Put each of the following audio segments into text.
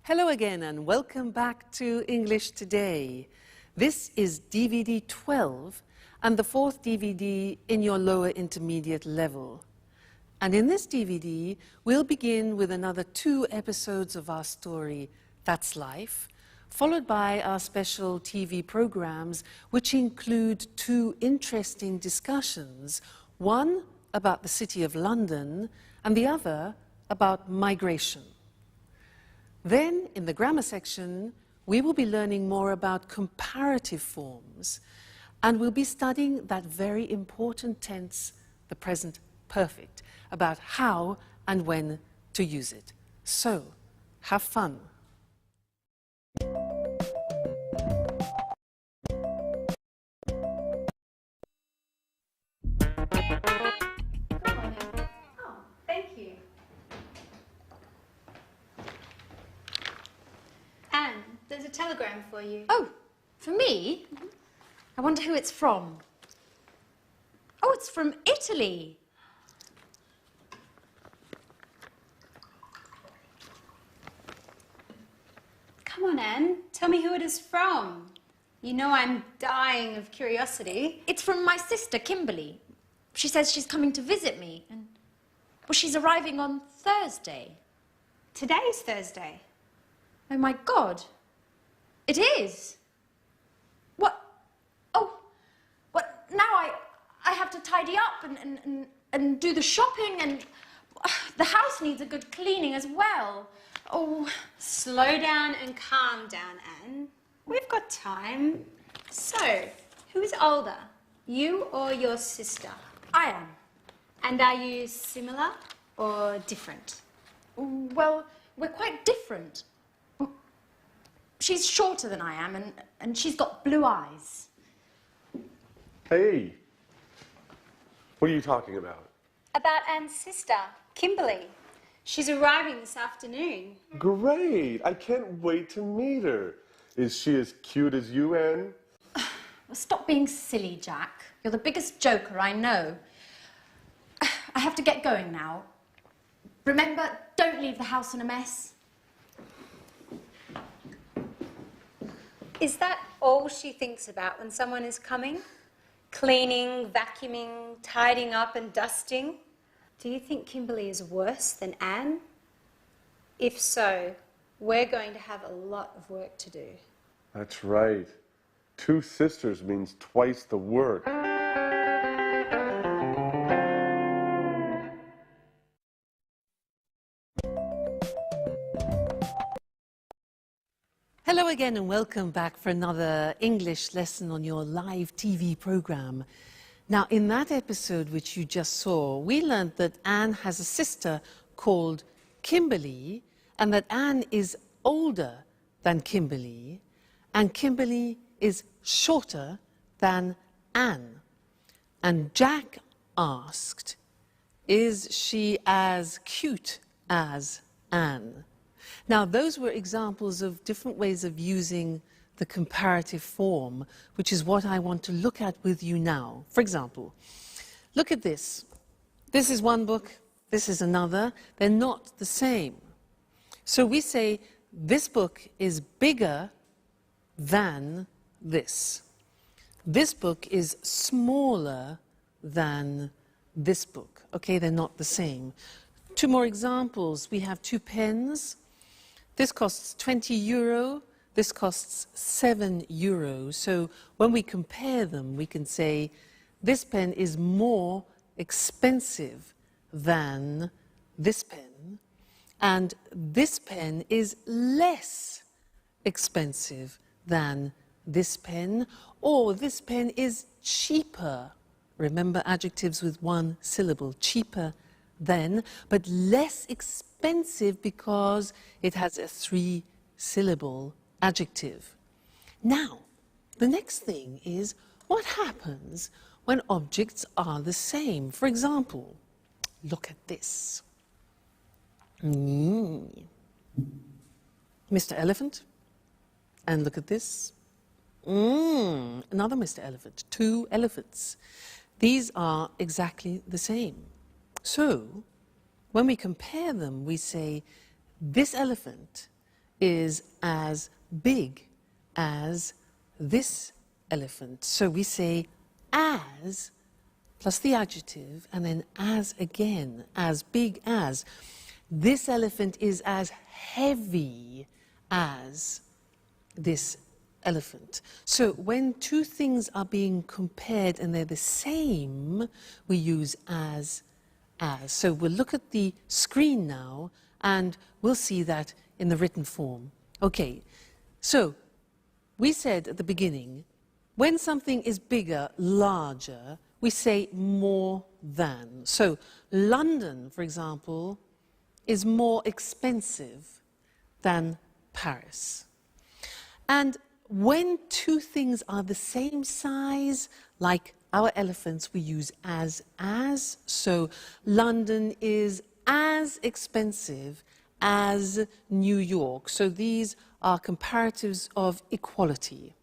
Hello again and welcome back to English Today. This is DVD 12 and the fourth DVD in your lower intermediate level. And in this DVD, we'll begin with another 2 episodes of our story, That's Life, followed by our special TV programs, which include 2 interesting discussions, one about the City of London and the other about migration. Then, in the grammar section, we will be learning more about comparative forms, and we'll be studying that very important tense, the present perfect, about how and when to use it. So, have fun. There's a telegram for you. Oh, for me? I wonder who it's from. Oh, it's from Italy. Come on, Anne. Tell me who it is from. You know I'm dying of curiosity. It's from my sister, Kimberly. She says she's coming to visit me. And, well, she's arriving on Thursday. Today's Thursday. Oh, my God. It is. What? Oh, what? Now I have to tidy up and do the shopping, and the house needs a good cleaning as well. Oh. Slow down and calm down, Anne. We've got time. So, who is older, you or your sister? I am. And are you similar or different? Well, we're quite different. She's shorter than I am, and she's got blue eyes. Hey, what are you talking about? About Anne's sister, Kimberly. She's arriving this afternoon. Great, I can't wait to meet her. Is she as cute as you, Anne? Well, stop being silly, Jack. You're the biggest joker I know. I have to get going now. Remember, don't leave the house in a mess. Is that all she thinks about when someone is coming? Cleaning, vacuuming, tidying up and dusting? Do you think Kimberly is worse than Anne? If so, we're going to have a lot of work to do. That's right. 2 sisters means twice the work. Hello again and welcome back for another English lesson on your live TV program. Now, in that episode which you just saw, we learned that Anne has a sister called Kimberly, and that Anne is older than Kimberly, and Kimberly is shorter than Anne. And Jack asked, is she as cute as Anne? Now, those were examples of different ways of using the comparative form, which is what I want to look at with you now. For example, look at this. This is one book, this is another. They're not the same. So we say, this book is bigger than this. This book is smaller than this book. Okay, they're not the same. 2 more examples. We have 2 pens. This costs €20, this costs €7. So when we compare them, we can say this pen is more expensive than this pen, and this pen is less expensive than this pen, or this pen is cheaper. Remember adjectives with 1 syllable, cheaper than, but less expensive because it has a 3-syllable adjective. Now, the next thing is what happens when objects are the same. For example, look at this. Mr. Elephant. And look at this. Another Mr. Elephant. 2 elephants. These are exactly the same. So, when we compare them, we say, this elephant is as big as this elephant. So we say as plus the adjective and then as again, as big as. This elephant is as heavy as this elephant. So when two things are being compared and they're the same, we use as. So we'll look at the screen now and we'll see that in the written form. Okay, so we said at the beginning, when something is bigger, larger, we say more than. So London, for example, is more expensive than Paris. And when two things are the same size, like our elephants, we use as. So London is as expensive as New York. So these are comparatives of equality.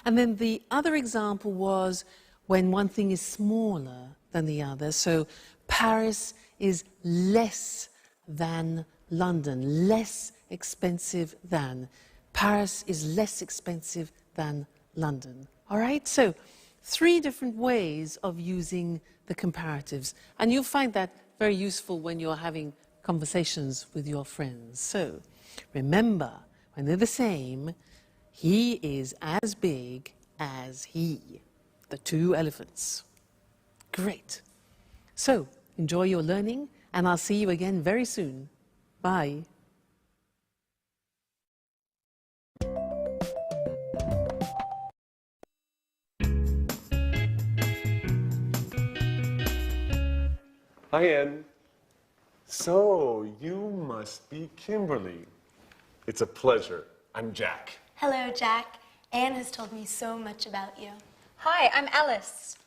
And then the other example was when one thing is smaller than the other. So Paris is less than London, less expensive than. Paris is less expensive than London. All right? So 3 different ways of using the comparatives. And you'll find that very useful when you're having conversations with your friends. So remember, when they're the same, he is as big as he. The 2 elephants. Great. So enjoy your learning, and I'll see you again very soon. Bye. Hi, Anne. So, you must be Kimberly. It's a pleasure. I'm Jack. Hello, Jack. Anne has told me so much about you. Hi, I'm Alice.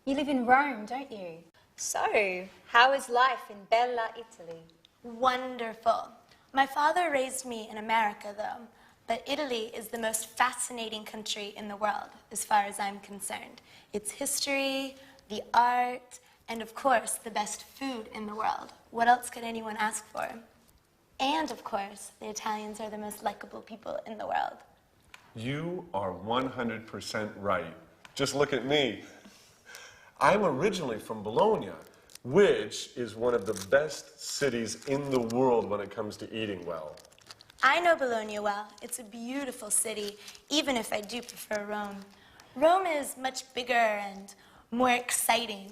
You live in Rome, don't you? So, how is life in Bella, Italy? Wonderful. My father raised me in America, though, but Italy is the most fascinating country in the world, as far as I'm concerned. Its history, the art, and of course, the best food in the world. What else could anyone ask for? And of course, the Italians are the most likable people in the world. You are 100% right. Just look at me. I'm originally from Bologna, which is one of the best cities in the world when it comes to eating well. I know Bologna well. It's a beautiful city, even if I do prefer Rome. Rome is much bigger and more exciting.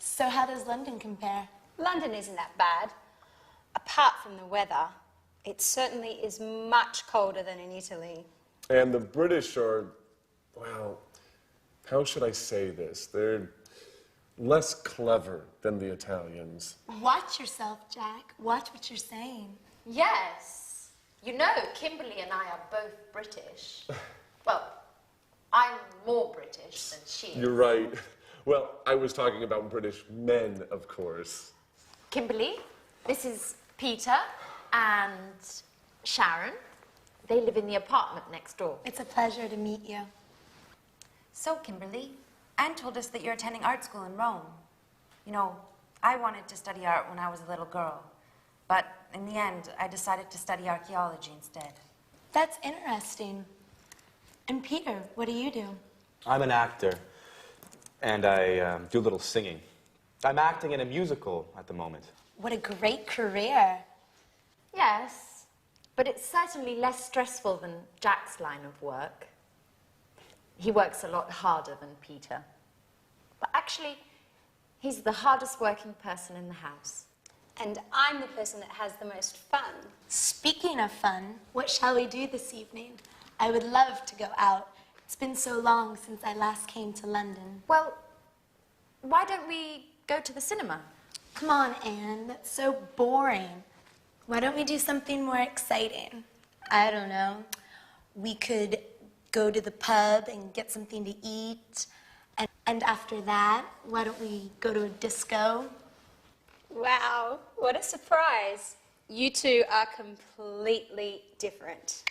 So how does London compare? London isn't that bad. Apart from the weather, it certainly is much colder than in Italy. And the British are, well, how should I say this? They're less clever than the Italians. Watch yourself, Jack. Watch what you're saying. Yes. You know, Kimberly and I are both British. Well, I'm more British than she is. You're right. Well, I was talking about British men, of course. Kimberly, this is Peter and Sharon. They live in the apartment next door. It's a pleasure to meet you. So, Kimberly, Anne told us that you're attending art school in Rome. You know, I wanted to study art when I was a little girl, but in the end, I decided to study archaeology instead. That's interesting. And Peter, what do you do? I'm an actor, and I do a little singing. I'm acting in a musical at the moment. What a great career. Yes, but it's certainly less stressful than Jack's line of work. He works a lot harder than Peter. But actually, he's the hardest working person in the house. And I'm the person that has the most fun. Speaking of fun, what shall we do this evening? I would love to go out. It's been so long since I last came to London. Well, why don't we go to the cinema? Come on, Anne, that's so boring. Why don't we do something more exciting? I don't know. We could go to the pub and get something to eat. And after that, why don't we go to a disco? Wow, what a surprise. You two are completely different.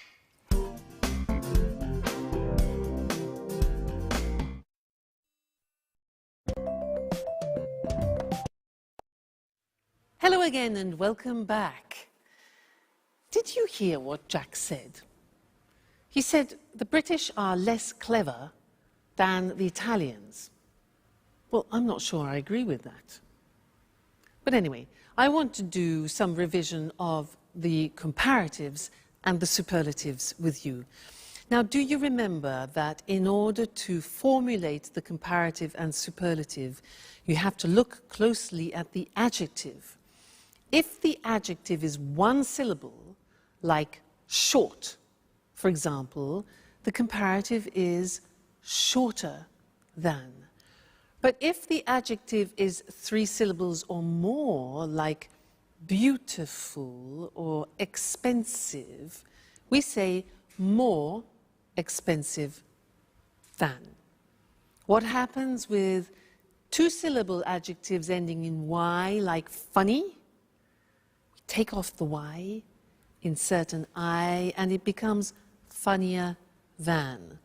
Hello again and welcome back. Did you hear what Jack said? He said the British are less clever than the Italians. Well, I'm not sure I agree with that. But anyway, I want to do some revision of the comparatives and the superlatives with you. Now, do you remember that in order to formulate the comparative and superlative, you have to look closely at the adjective? If the adjective is one syllable, like short, for example, the comparative is shorter than. But if the adjective is three syllables or more, like beautiful or expensive, we say more expensive than. What happens with two-syllable adjectives ending in Y, like funny? We take off the Y, insert an I, and it becomes funnier than.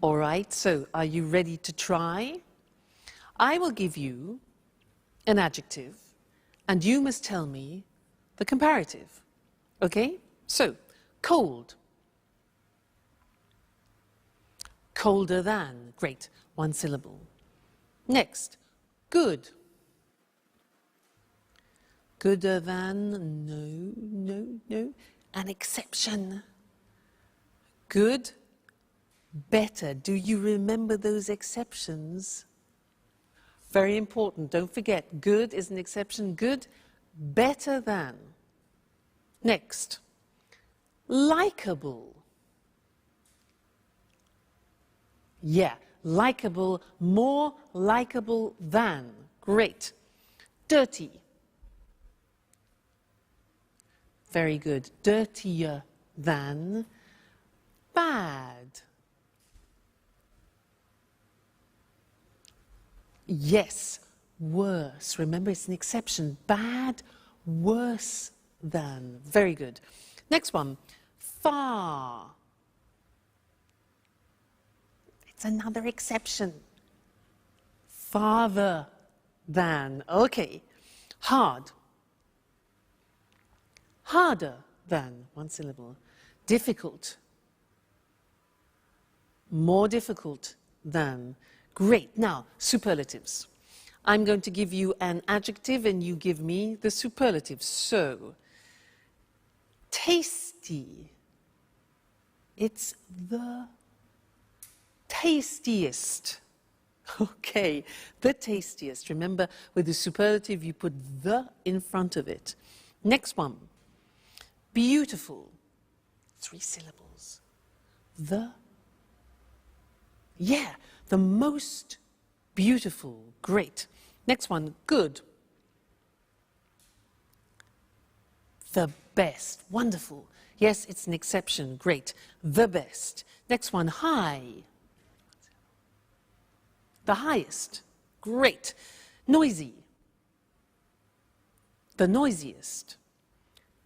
All right, so are you ready to try? I will give you an adjective, and you must tell me the comparative. Okay? So, cold. Colder than. Great. One syllable. Next, good. Gooder than. No, no, no. An exception. Good. Better. Do you remember those exceptions? Very important. Don't forget, good is an exception. Good, better than. Next, likable. Yeah, likable, more likable than. Great. Dirty. Very good. Dirtier than. Bad. Yes, worse. Remember, it's an exception. Bad, worse than. Very good. Next one, far. It's another exception. Farther than. Okay. Hard. Harder than. One syllable. Difficult. More difficult than. Great. Now, superlatives. I'm going to give you an adjective and you give me the superlative. So, tasty. It's the tastiest. Okay, the tastiest. Remember, with the superlative, you put the in front of it. Next one. Beautiful. Three syllables. The. Yeah. The most beautiful. Great. Next one, good. The best. Wonderful. Yes, it's an exception. Great. The best. Next one, high. The highest. Great. Noisy. The noisiest.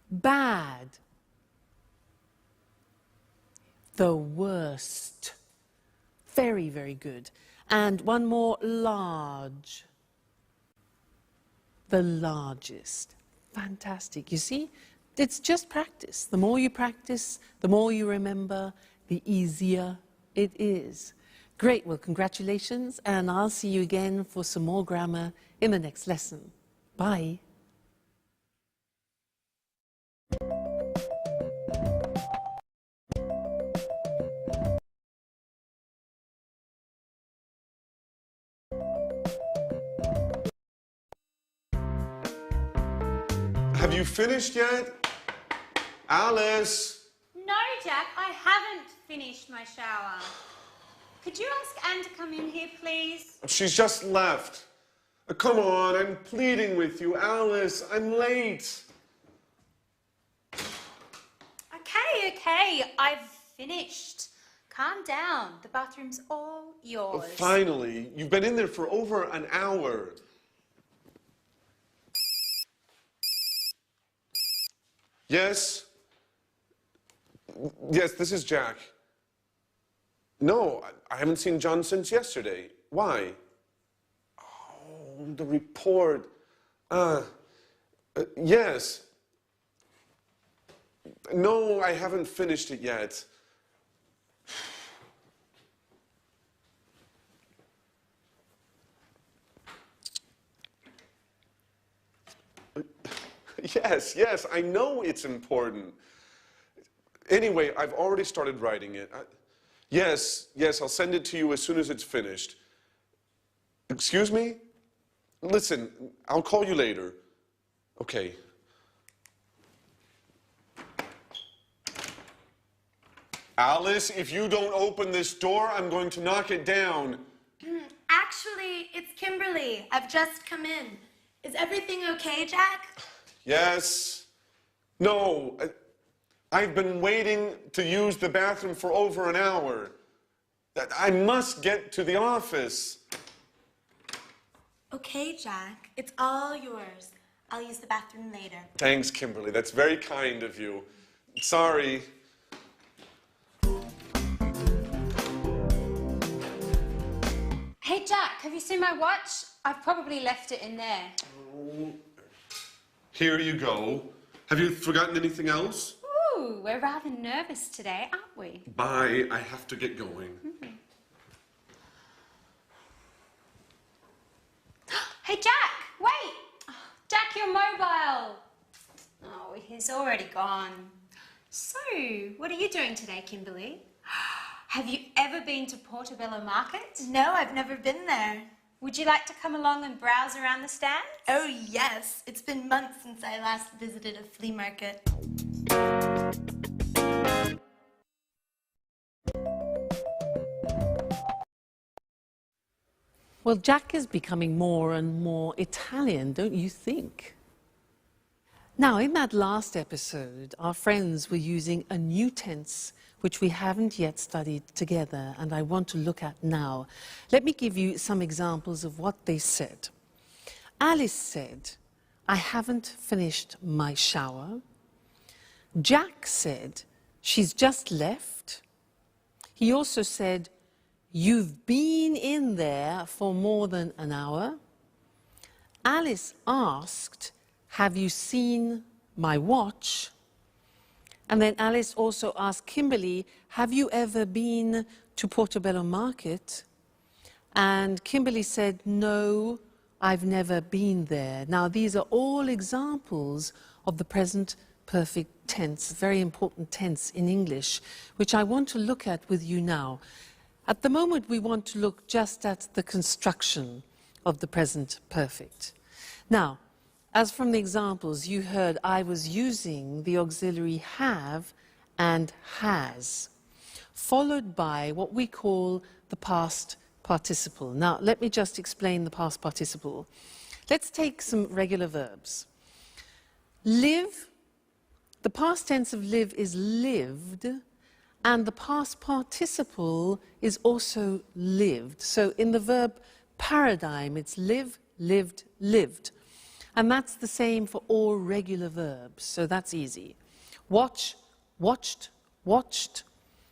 Bad. The worst. Very, very good. And one more, large. The largest. Fantastic. You see, it's just practice. The more you practice, the more you remember, the easier it is. Great. Well, congratulations, and I'll see you again for some more grammar in the next lesson. Bye. Have you finished yet? Alice! No, Jack, I haven't finished my shower. Could you ask Anne to come in here, please? She's just left. Come on, I'm pleading with you. Alice, I'm late. Okay, I've finished. Calm down. The bathroom's all yours. Finally, you've been in there for over an hour. Yes? Yes, this is Jack. No, I haven't seen John since yesterday. Why? Oh, the report. Yes. No, I haven't finished it yet. Yes, I know it's important. Anyway, I've already started writing it. Yes, I'll send it to you as soon as it's finished. Excuse me? Listen, I'll call you later. Okay. Alice, if you don't open this door, I'm going to knock it down. Actually, it's Kimberly. I've just come in. Is everything okay, Jack? Yes. No. I've been waiting to use the bathroom for over an hour. I must get to the office. Okay, Jack. It's all yours. I'll use the bathroom later. Thanks, Kimberly. That's very kind of you. Sorry. Hey, Jack, have you seen my watch? I've probably left it in there. Oh. Here you go. Have you forgotten anything else? Ooh, we're rather nervous today, aren't we? Bye. I have to get going. Hey, Jack, wait! Jack, your mobile! Oh, he's already gone. So, what are you doing today, Kimberly? Have you ever been to Portobello Market? No, I've never been there. Would you like to come along and browse around the stands? Oh, yes. It's been months since I last visited a flea market. Well, Jack is becoming more and more Italian, don't you think? Now, in that last episode, our friends were using a new tense which we haven't yet studied together, and I want to look at now. Let me give you some examples of what they said. Alice said, I haven't finished my shower. Jack said, she's just left. He also said, you've been in there for more than an hour. Alice asked, have you seen my watch? And then Alice also asked Kimberly, have you ever been to Portobello Market? And Kimberly said, no, I've never been there. Now, these are all examples of the present perfect tense, very important tense in English, which I want to look at with you now. At the moment, we want to look just at the construction of the present perfect. Now, as from the examples, you heard I was using the auxiliary have and has, followed by what we call the past participle. Now, let me just explain the past participle. Let's take some regular verbs. Live, the past tense of live is lived, and the past participle is also lived. So in the verb paradigm, it's live, lived, lived. And that's the same for all regular verbs, so that's easy. Watch, watched, watched.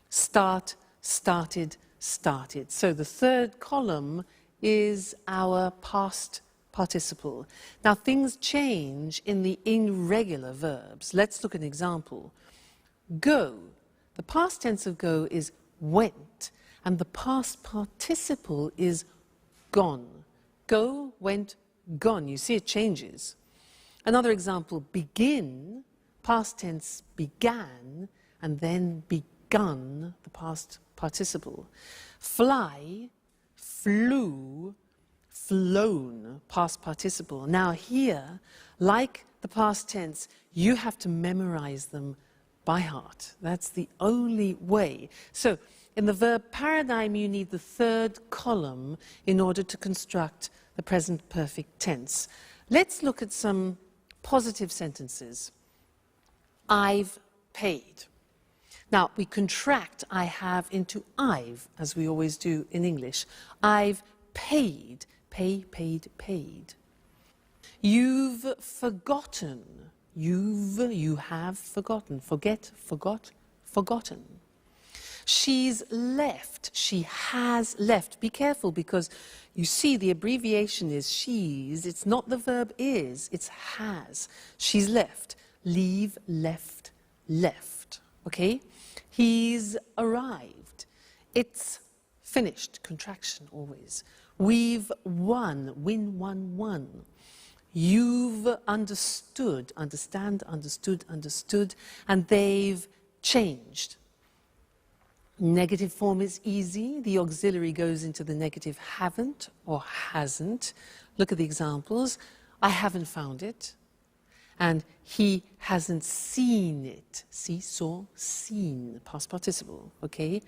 Start, started, started. So the third column is our past participle. Now things change in the irregular verbs. Let's look at an example. Go. The past tense of go is went, and the past participle is gone. Go, went, gone. You see it changes. Another example, begin, past tense began, and then begun, the past participle. Fly, flew, flown, past participle. Now here, like the past tense, you have to memorize them by heart. That's the only way. So in the verb paradigm, you need the third column in order to construct the present perfect tense. Let's look at some positive sentences. I've paid. Now, we contract I have into I've, as we always do in English. I've paid. Pay, paid, paid. You've forgotten. You have forgotten. Forget, forgot, forgotten. She's left. She has left. Be careful, because you see the abbreviation is she's. It's not the verb is, it's has. She's left. Leave, left, left. Okay? He's arrived. It's finished, contraction always. We've won, win, won, won. You've understood, understand, understood, understood, and they've changed. Negative form is easy. The auxiliary goes into the negative haven't or hasn't. Look at the examples. I haven't found it. And he hasn't seen it. See, saw, seen, past participle, okay?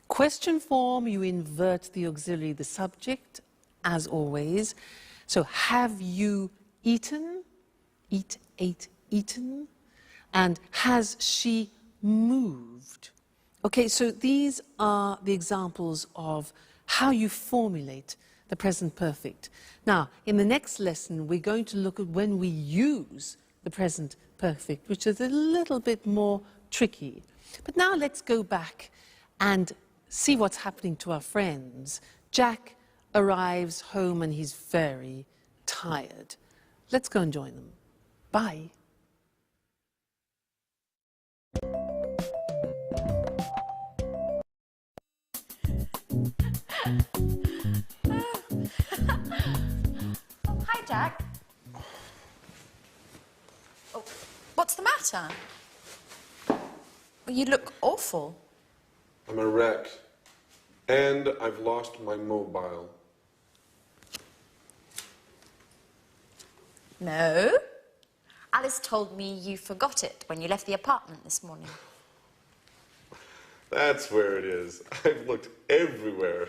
Question form, you invert the auxiliary, the subject, as always. So, have you eaten? Eat, ate, eaten. And has she moved? Okay, so these are the examples of how you formulate the present perfect. Now, in the next lesson, we're going to look at when we use the present perfect, which is a little bit more tricky. But now let's go back and see what's happening to our friends. Jack arrives home and he's very tired. Let's go and join them. Bye. Hi, Jack. Oh, what's the matter? You look awful. I'm a wreck. And I've lost my mobile. No. Alice told me you forgot it when you left the apartment this morning. That's where it is. I've looked everywhere.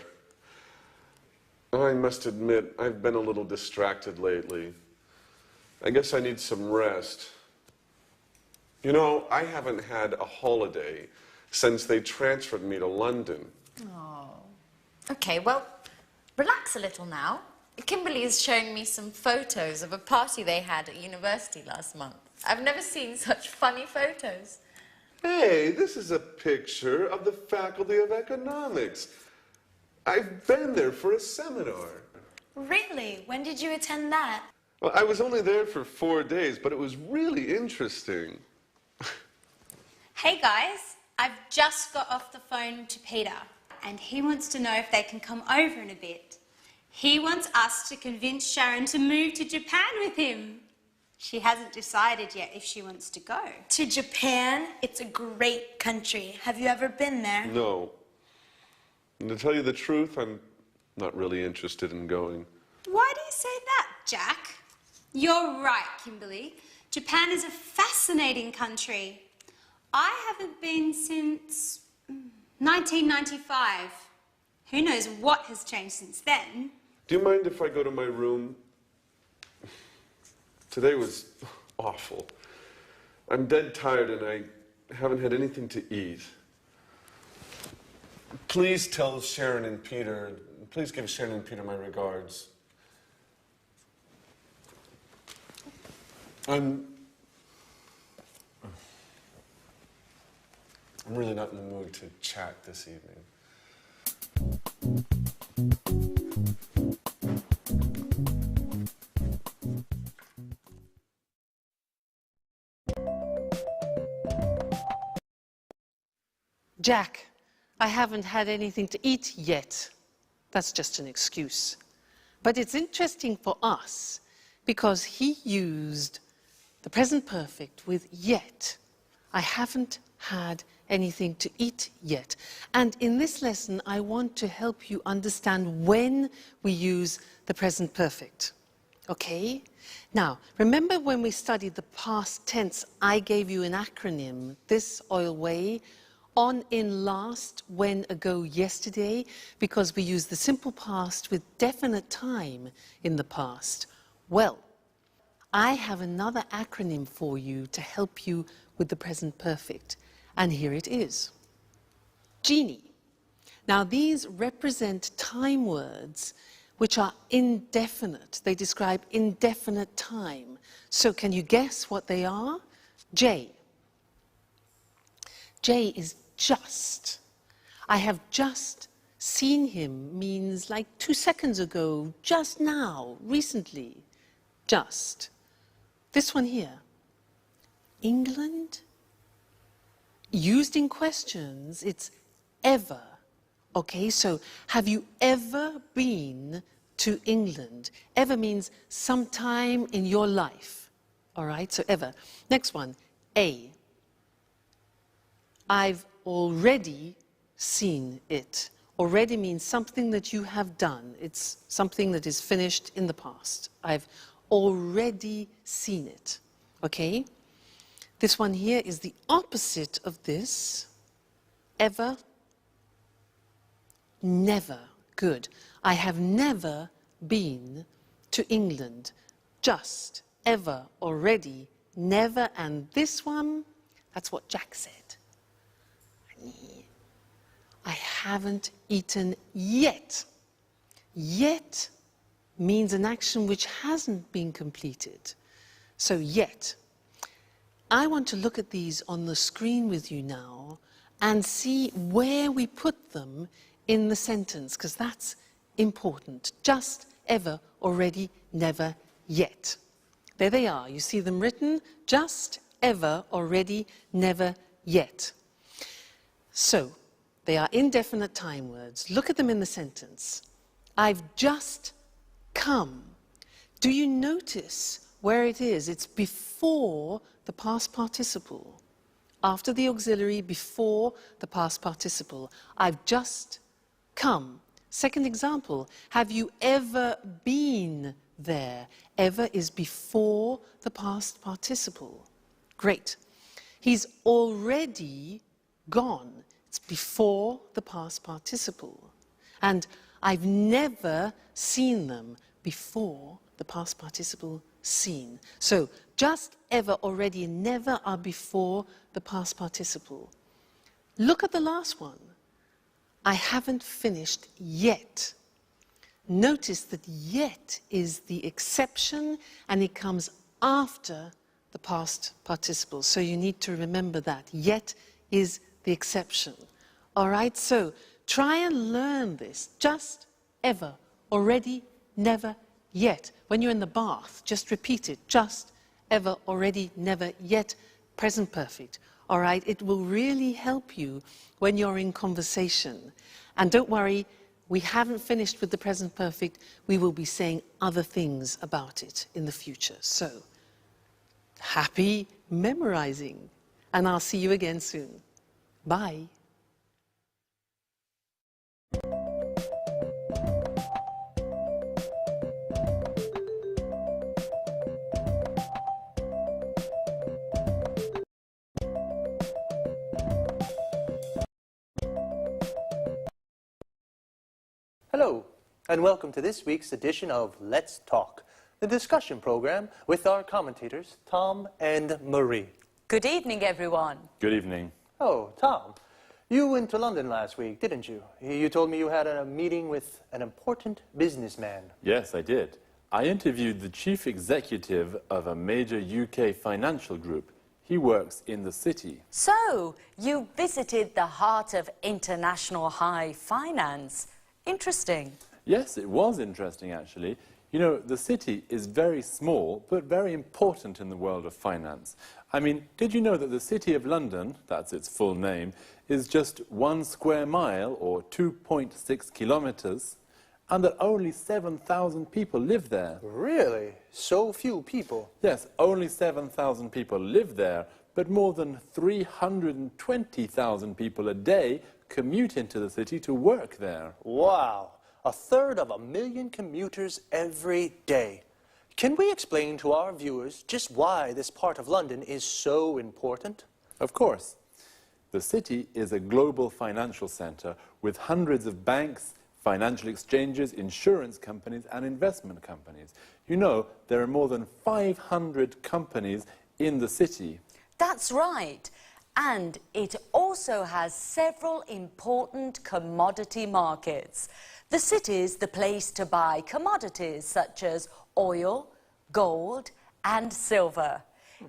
I must admit, I've been a little distracted lately. I guess I need some rest. You know, I haven't had a holiday since they transferred me to London. Oh. Okay, well, relax a little now. Kimberly is showing me some photos of a party they had at university last month. I've never seen such funny photos. Hey, this is a picture of the Faculty of Economics. I've been there for a seminar. Really? When did you attend that? Well, I was only there for 4 days, but it was really interesting. Hey guys, I've just got off the phone to Peter and he wants to know if they can come over in a bit. He wants us to convince Sharon to move to Japan with him. She hasn't decided yet if she wants to go. To Japan? It's a great country. Have you ever been there? No. And to tell you the truth, I'm not really interested in going. Why do you say that, Jack? You're right, Kimberly. Japan is a fascinating country. I haven't been since 1995. Who knows what has changed since then? Do you mind if I go to my room? Today was awful. I'm dead tired and I haven't had anything to eat. Please tell Sharon and Peter, please give Sharon and Peter my regards. I'm really not in the mood to chat this evening. Jack, I haven't had anything to eat yet. That's just an excuse. But it's interesting for us because he used the present perfect with yet. I haven't had anything to eat yet. And in this lesson, I want to help you understand when we use the present perfect. Okay? Now, remember when we studied the past tense, I gave you an acronym, this, oil, way, on, in, last, when, ago, yesterday, because we use the simple past with definite time in the past. Well, I have another acronym for you to help you with the present perfect, and here it is. Genie. Now, these represent time words which are indefinite. They describe indefinite time. So can you guess what they are? J. J is just. I have just seen him means like 2 seconds ago, just now, recently. Just. This one here. England? used in questions, it's ever. Okay, so have you ever been to England? Ever means sometime in your life. All right, so ever. Next one, A. I've already seen it. Already means something that you have done. It's something that is finished in the past. I've already seen it. Okay? This one here is the opposite of this. Ever, never. Good. I have never been to England. Just, ever, already, never. And this one, that's what Jack said. I haven't eaten yet. Yet means an action which hasn't been completed. So yet. I want to look at these on the screen with you now and see where we put them in the sentence, because that's important. Just, ever, already, never, yet. There they are. You see them written. Just, ever, already, never, yet. So, they are indefinite time words. Look at them in the sentence. I've just come. Do you notice where it is? It's before the past participle. After the auxiliary, before the past participle. I've just come. Second example, have you ever been there? Ever is before the past participle. Great. He's already gone. It's before the past participle. And I've never seen them before the past participle seen. So just, ever, already, and never are before the past participle. Look at the last one. I haven't finished yet. Notice that yet is the exception and it comes after the past participle. So you need to remember that. Yet is the exception. All right, so try and learn this. Just, ever, already, never, yet. When you're in the bath, just repeat it. Just, ever, already, never, yet, present perfect. All right, it will really help you when you're in conversation. And don't worry, we haven't finished with the present perfect. We will be saying other things about it in the future. So, happy memorizing. And I'll see you again soon. Bye. Hello, and welcome to this week's edition of Let's Talk, the discussion program with our commentators, Tom and Marie. Good evening, everyone. Good evening. Oh, Tom, you went to London last week, didn't you? You told me you had a meeting with an important businessman. Yes, I did. I interviewed the chief executive of a major UK financial group. He works in the city. So, you visited the heart of international high finance. Interesting. Yes, it was interesting, actually. You know, the city is very small, but very important in the world of finance. I mean, did you know that the City of London, that's its full name, is just 1 square mile, or 2.6 kilometers, and that only 7,000 people live there? Really? So few people? Yes, only 7,000 people live there, but more than 320,000 people a day commute into the city to work there. Wow, 1/3 of a million commuters every day. Can we explain to our viewers just why this part of London is so important? Of course. The city is a global financial centre with hundreds of banks, financial exchanges, insurance companies and investment companies. You know, there are more than 500 companies in the city. That's right. And it also has several important commodity markets. The city's the place to buy commodities such as oil, gold, and silver.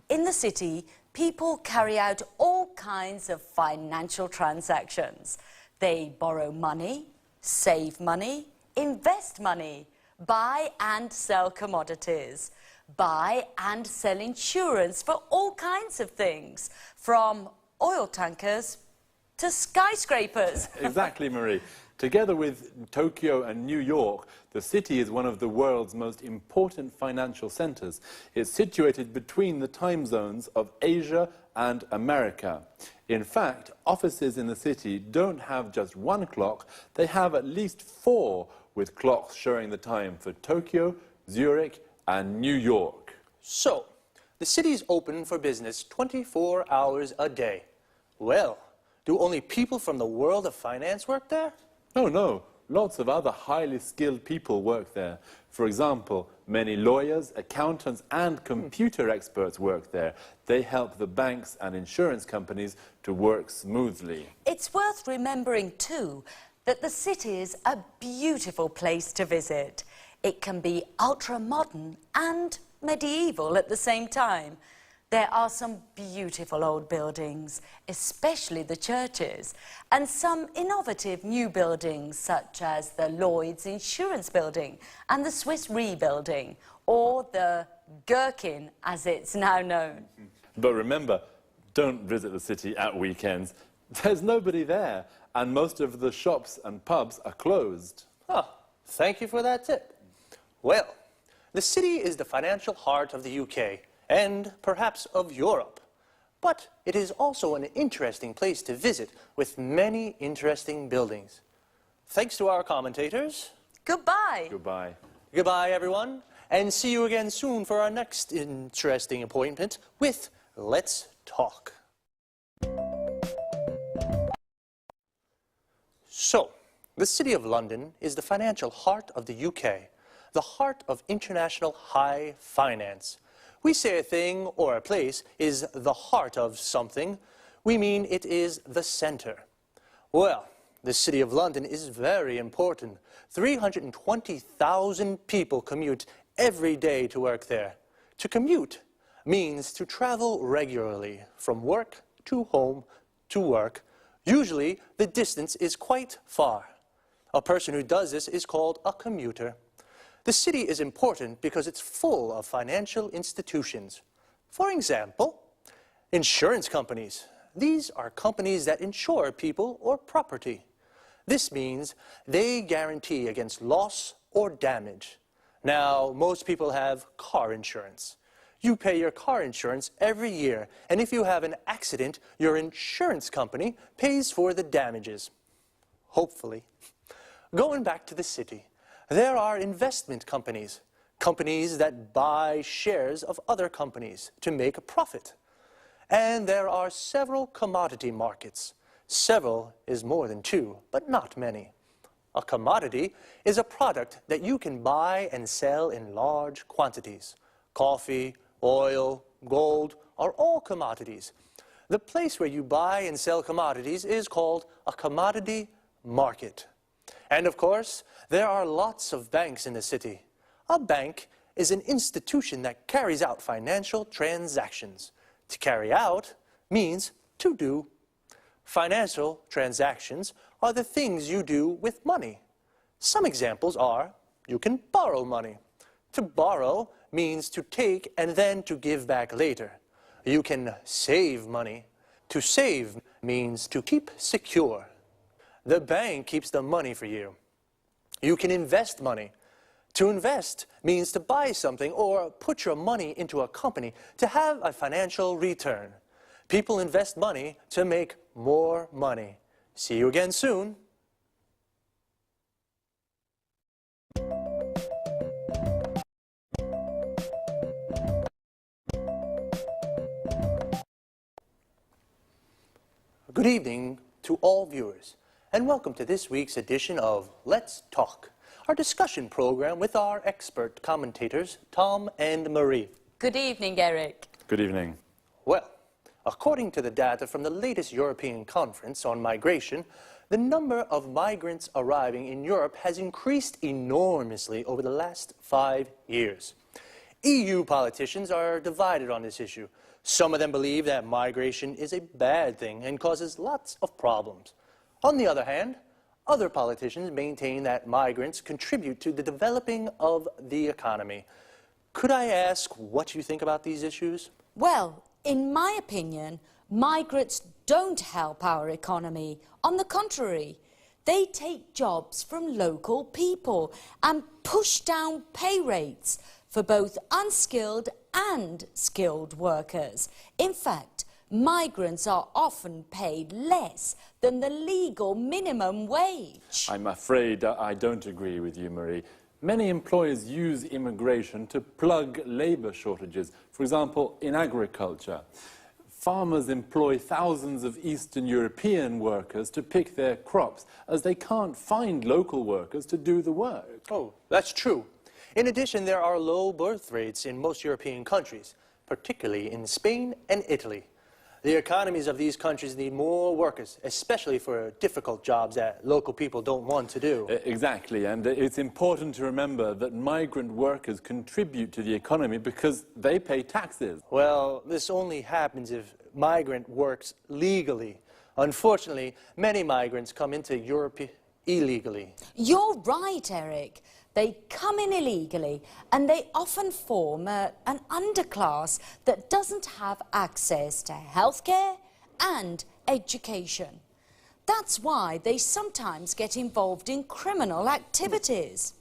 In the city, people carry out all kinds of financial transactions. They borrow money, save money, invest money, buy and sell commodities, buy and sell insurance for all kinds of things, from oil tankers to skyscrapers. Exactly, Marie. Together with Tokyo and New York, the city is one of the world's most important financial centers. It's situated between the time zones of Asia and America. In fact, offices in the city don't have just one clock, they have at least 4 with clocks showing the time for Tokyo, Zurich and New York. So, the city's open for business 24 hours a day. Well, do only people from the world of finance work there? Oh no, lots of other highly skilled people work there. For example, many lawyers, accountants and computer experts work there. They help the banks and insurance companies to work smoothly. It's worth remembering too that the city is a beautiful place to visit. It can be ultra-modern and medieval at the same time. There are some beautiful old buildings, especially the churches, and some innovative new buildings such as the Lloyd's Insurance Building and the Swiss Re Building, or the Gherkin as it's now known. But remember, don't visit the city at weekends. There's nobody there, and most of the shops and pubs are closed. Oh, thank you for that tip. Well, the city is the financial heart of the UK, and perhaps of Europe. But it is also an interesting place to visit with many interesting buildings. Thanks to our commentators. Goodbye. Goodbye. Goodbye, everyone, and see you again soon for our next interesting appointment with Let's Talk. So, the City of London is the financial heart of the UK, the heart of international high finance. We say a thing or a place is the heart of something, we mean it is the center. Well, the City of London is very important. 320,000 people commute every day to work there. To commute means to travel regularly from work to home to work. Usually, the distance is quite far. A person who does this is called a commuter. The city is important because it's full of financial institutions. For example, insurance companies. These are companies that insure people or property. This means they guarantee against loss or damage. Now, most people have car insurance. You pay your car insurance every year, and if you have an accident, your insurance company pays for the damages. Hopefully. Going back to the city, there are investment companies, companies that buy shares of other companies to make a profit. And there are several commodity markets. Several is more than 2, but not many. A commodity is a product that you can buy and sell in large quantities. Coffee, oil, gold are all commodities. The place where you buy and sell commodities is called a commodity market. And of course, there are lots of banks in the city. A bank is an institution that carries out financial transactions. To carry out means to do. Financial transactions are the things you do with money. Some examples are, you can borrow money. To borrow means to take and then to give back later. You can save money. To save means to keep secure. The bank keeps the money for you. You can invest money. To invest means to buy something or put your money into a company to have a financial return. People invest money to make more money. See you again soon. Good evening to all viewers, and welcome to this week's edition of Let's Talk, our discussion program with our expert commentators, Tom and Marie. Good evening, Eric. Good evening. Well, according to the data from the latest European Conference on Migration, the number of migrants arriving in Europe has increased enormously over the last 5 years. EU politicians are divided on this issue. Some of them believe that migration is a bad thing and causes lots of problems. On the other hand, other politicians maintain that migrants contribute to the developing of the economy. Could I ask what you think about these issues? Well, in my opinion, Migrants don't help our economy. On the contrary, they take jobs from local people and push down pay rates for both unskilled and skilled workers. In fact, migrants are often paid less than the legal minimum wage. I'm afraid I don't agree with you, Marie. Many employers use immigration to plug labour shortages, for example, in agriculture. Farmers employ thousands of Eastern European workers to pick their crops, as they can't find local workers to do the work. Oh, that's true. In addition, there are low birth rates in most European countries, particularly in Spain and Italy. The economies of these countries need more workers, especially for difficult jobs that local people don't want to do. Exactly, and it's important to remember that migrant workers contribute to the economy because they pay taxes. Well, this only happens if migrant works legally. Unfortunately, many migrants come into Europe illegally. You're right, Eric. They come in illegally and they often form an underclass that doesn't have access to healthcare and education. That's why they sometimes get involved in criminal activities.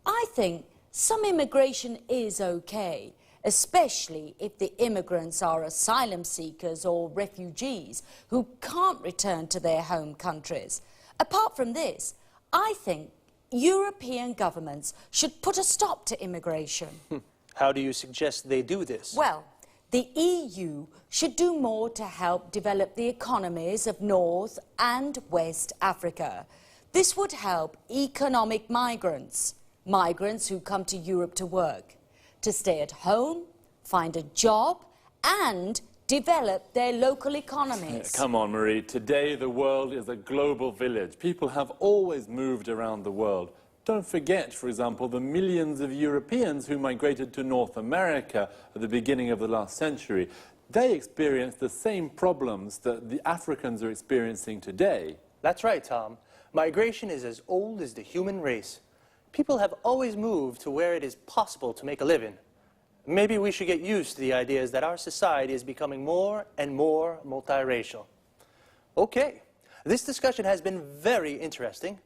I think some immigration is okay, especially if the immigrants are asylum seekers or refugees who can't return to their home countries. Apart from this, I think European governments should put a stop to immigration. How do you suggest they do this? Well, the EU should do more to help develop the economies of North and West Africa. This would help economic migrants, migrants who come to Europe to work, to stay at home, find a job and develop their local economies. Come on, Marie. Today, the world is a global village. People have always moved around the world. Don't forget, for example, the millions of Europeans who migrated to North America at the beginning of the last century. They experienced the same problems that the Africans are experiencing today. That's right, Tom. Migration is as old as the human race. People have always moved to where it is possible to make a living. Maybe we should get used to the ideas that our society is becoming more and more multiracial. Okay, this discussion has been very interesting,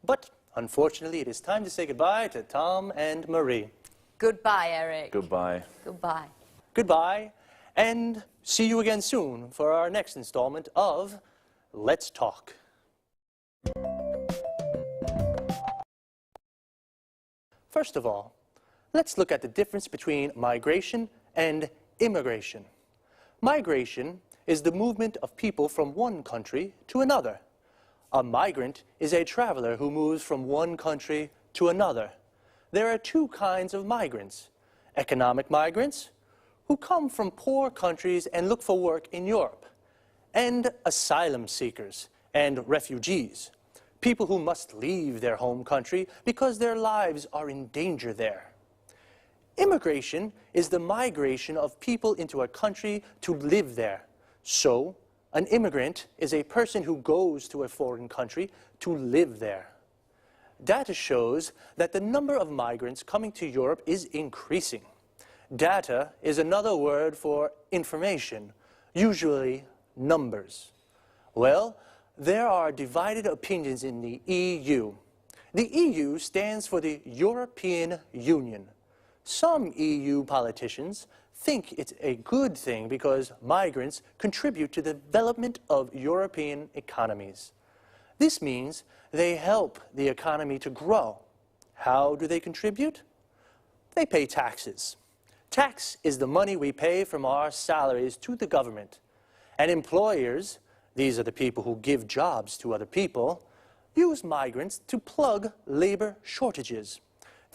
but unfortunately it is time to say goodbye to Tom and Marie. Goodbye, Eric. Goodbye. Goodbye. Goodbye, and see you again soon for our next installment of Let's Talk. First of all, let's look at the difference between migration and immigration. Migration is the movement of people from one country to another. A migrant is a traveler who moves from one country to another. There are two kinds of migrants: economic migrants, who come from poor countries and look for work in Europe, and asylum seekers and refugees, people who must leave their home country because their lives are in danger there. Immigration is the migration of people into a country to live there. So, an immigrant is a person who goes to a foreign country to live there. Data shows that the number of migrants coming to Europe is increasing. Data is another word for information, usually numbers. Well, there are divided opinions in the EU. The EU stands for the European Union. Some EU politicians think it's a good thing because migrants contribute to the development of European economies. This means they help the economy to grow. How do they contribute? They pay taxes. Tax is the money we pay from our salaries to the government. And employers, these are the people who give jobs to other people, use migrants to plug labor shortages.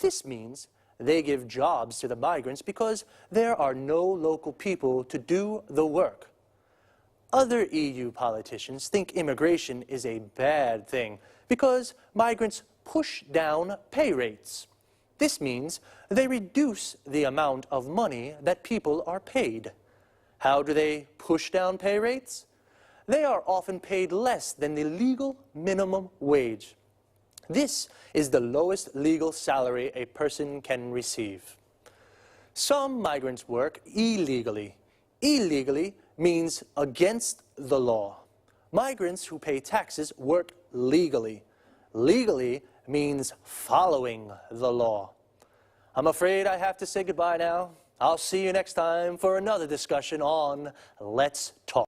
This means they give jobs to the migrants because there are no local people to do the work. Other EU politicians think immigration is a bad thing because migrants push down pay rates. This means they reduce the amount of money that people are paid. How do they push down pay rates? They are often paid less than the legal minimum wage. This is the lowest legal salary a person can receive. Some migrants work illegally. Illegally means against the law. Migrants who pay taxes work legally. Legally means following the law. I'm afraid I have to say goodbye now. I'll see you next time for another discussion on Let's Talk.